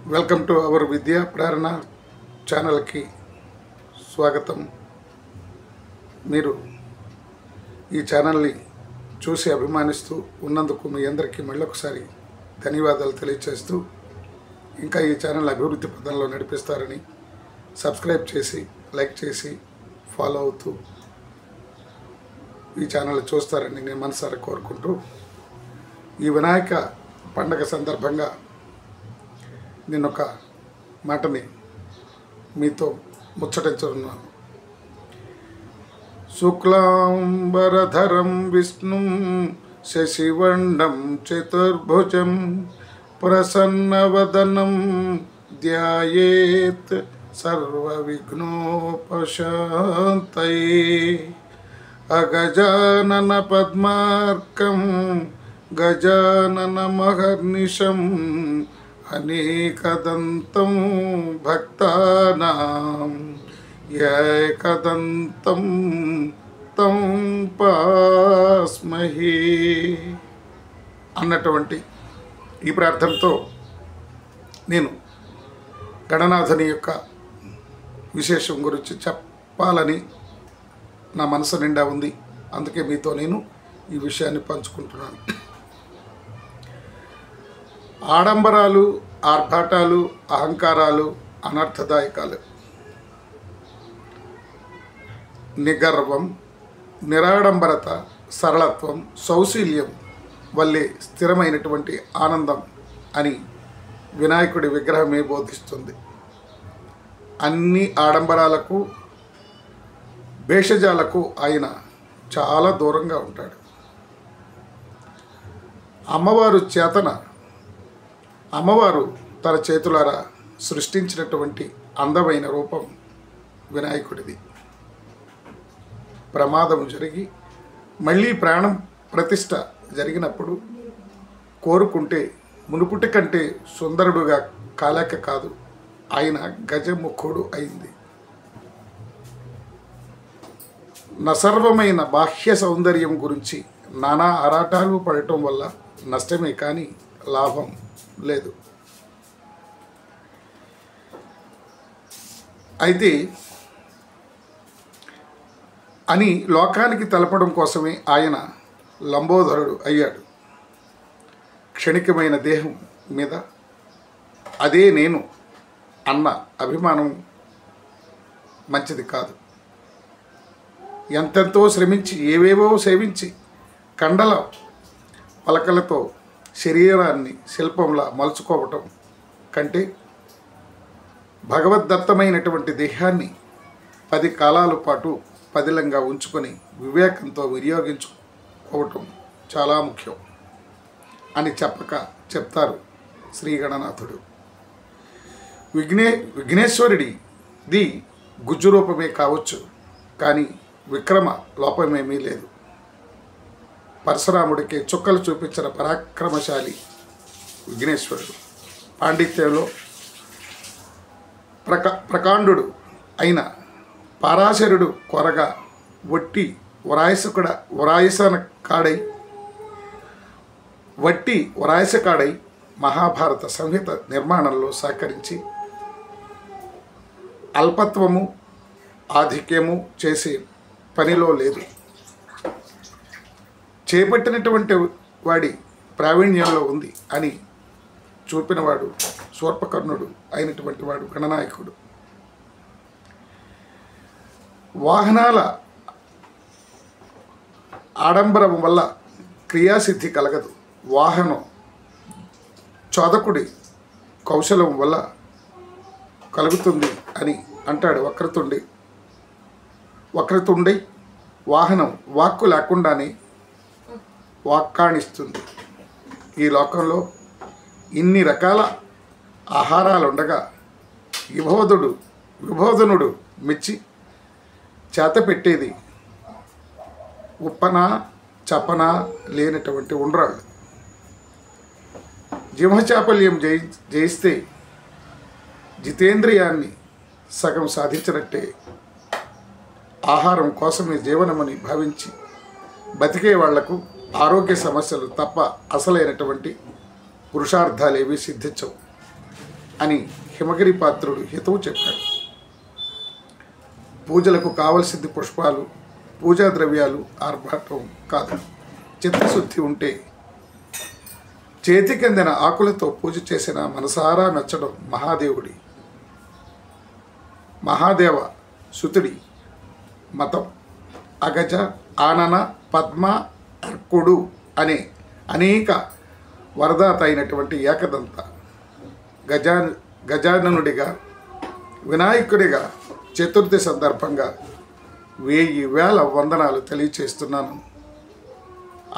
Welcome to our విద్యా ప్రేరణ ఛానల్కి స్వాగతం. మీరు ఈ ఛానల్ని చూసి అభిమానిస్తూ ఉన్నందుకు మీ అందరికీ మళ్ళొకసారి ధన్యవాదాలు తెలియజేస్తూ, ఇంకా ఈ ఛానల్ అభివృద్ధి పథంలో నడిపిస్తారని, సబ్స్క్రైబ్ చేసి లైక్ చేసి ఫాలో అవుతూ ఈ ఛానల్ చూస్తారని నేను మనసారా కోరుకుంటూ, ఈ వినాయక పండగ సందర్భంగా నేనొక మాటని మీతో ముచ్చటించున్నాను. శుక్లాంబరధరం విష్ణుం శశివర్ణం చతుర్భుజం ప్రసన్నవదనం ధ్యాయేత్ సర్వవిఘ్నోపశాంతయే. అగజానన పద్మార్కం గజానన మహర్నిశం అనేకదంతం భక్తానాం ఏకదంతం తం పాస్మహే అన్నటువంటి ఈ ప్రార్థనతో నేను గణనాథుని యొక్క విశేషం గురించి చెప్పాలని నా మనసు నిండా ఉంది. అందుకే మీతో నేను ఈ విషయాన్ని పంచుకుంటున్నాను. ఆడంబరాలు, ఆర్భాటాలు, అహంకారాలు అనర్థదాయకాలు. నిగర్వం, నిరాడంబరత, సరళత్వం, సౌశీల్యం వల్లే స్థిరమైనటువంటి ఆనందం అని వినాయకుడి విగ్రహమే బోధిస్తుంది. అన్ని ఆడంబరాలకు, భేషజాలకు ఆయన చాలా దూరంగా ఉంటాడు. అమ్మవారు తన చేతులారా సృష్టించినటువంటి అందమైన రూపం వినాయకుడిది. ప్రమాదం జరిగి మళ్ళీ ప్రాణం ప్రతిష్ఠ జరిగినప్పుడు కోరుకుంటే మునుపుటి కంటే సుందరుడుగా కాలేక కాదు, ఆయన గజముఖుడు అయింది. నసర్వమైన బాహ్య సౌందర్యం గురించి నానా ఆరాటాలు పడటం వల్ల నష్టమే కానీ లాభం లేదు. అయితే అని లోకానికి తెలపడం కోసమే ఆయన లంబోదరుడు అయ్యాడు. క్షణికమైన దేహం మీద అదే నేను అన్న అభిమానం మంచిది కాదు. ఎంతెంతో శ్రమించి ఏవేవో సేవించి కండల పలకలతో శరీరాన్ని శిల్పంలా మలుచుకోవటం కంటే భగవద్దత్తమైనటువంటి దేహాన్ని 10 కాలాల పాటు పదిలంగా ఉంచుకొని వివేకంతో వినియోగించుకోవటం చాలా ముఖ్యం అని చెప్తారు శ్రీ గణనాథుడు. విఘ్నేశ్వరుడిది గుజ్జు రూపమే కావచ్చు, కానీ విక్రమ లోపమేమీ లేదు. పరశురాముడికి చుక్కలు చూపించిన పరాక్రమశాలి విఘ్నేశ్వరుడు. పాండిత్యంలో ప్రకాండుడు అయిన పరాశరుడు కొరగా వట్టి వరాయసకాడై మహాభారత సంహిత నిర్మాణంలో సహకరించి అల్పత్వము, ఆధిక్యము చేసే పనిలో లేదు. చేపట్టినటువంటి వాడి ప్రావీణ్యంలో ఉంది అని చూపినవాడు శూర్పకర్ణుడు అయినటువంటి వాడు గణనాయకుడు. వాహనాల ఆడంబరం వల్ల క్రియాసిద్ధి కలగదు. వాహనం చోదకుడి కౌశలం వల్ల కలుగుతుంది అని అంటాడు వక్రతుండై. వాహనం వాక్కు లేకుండానే వాక్కాణిస్తుంది. ఈ లోకంలో ఇన్ని రకాల ఆహారాలుండగా విబోధనుడు మెచ్చి చేతపెట్టేది ఉప్పనా చపనా లేనటువంటి ఉండ్రాళ్ళు. జిహ్వచాపల్యం జయిస్తే జితేంద్రియాన్ని సగం సాధించినట్టే. ఆహారం కోసమే జీవనమని భావించి బతికే వాళ్లకు ఆరోగ్య సమస్యలు తప్ప అసలైనటువంటి పురుషార్థాలేవి సిద్ధించవు. అని హిమగిరి పాత్రుడు హితవు చెప్పాడు. పూజలకు కావలసింది పుష్పాలు, పూజా ద్రవ్యాలు, ఆర్భాటం కాదు. చిత్తశుద్ధి ఉంటే చేతికందిన ఆకులతో పూజ చేసిన మనసారా మెచ్చడం మహాదేవ సుతుడి మతం. అగజ, ఆనన, పద్మ, అర్కుడు అనే అనేక వరదాత అయినటువంటి ఏకదంత గజాననుడిగా, వినాయకుడిగా చతుర్థి సందర్భంగా 1000 వందనాలు తెలియచేస్తున్నాను.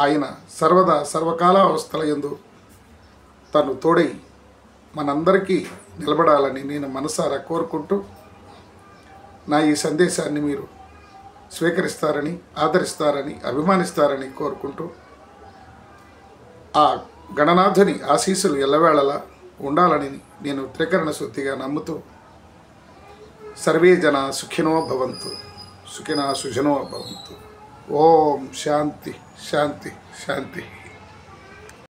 ఆయన సర్వదా సర్వకాలావస్థల యందు తను తోడై మనందరికీ నిలబడాలని నేను మనసారా కోరుకుంటూ, నా ఈ సందేశాన్ని మీరు స్వీకరిస్తారని, ఆదరిస్తారని, అభిమానిస్తారని కోరుకుంటూ, ఆ గణనాథుని ఆశీస్సులు ఎల్లవేళలా ఉండాలని నేను త్రికరణ శుద్ధిగా నమ్ముతూ, సర్వే జన సుఖినో భవంతు, సుఖినా సుజనో భవంతు. ఓం శాంతి శాంతి శాంతి.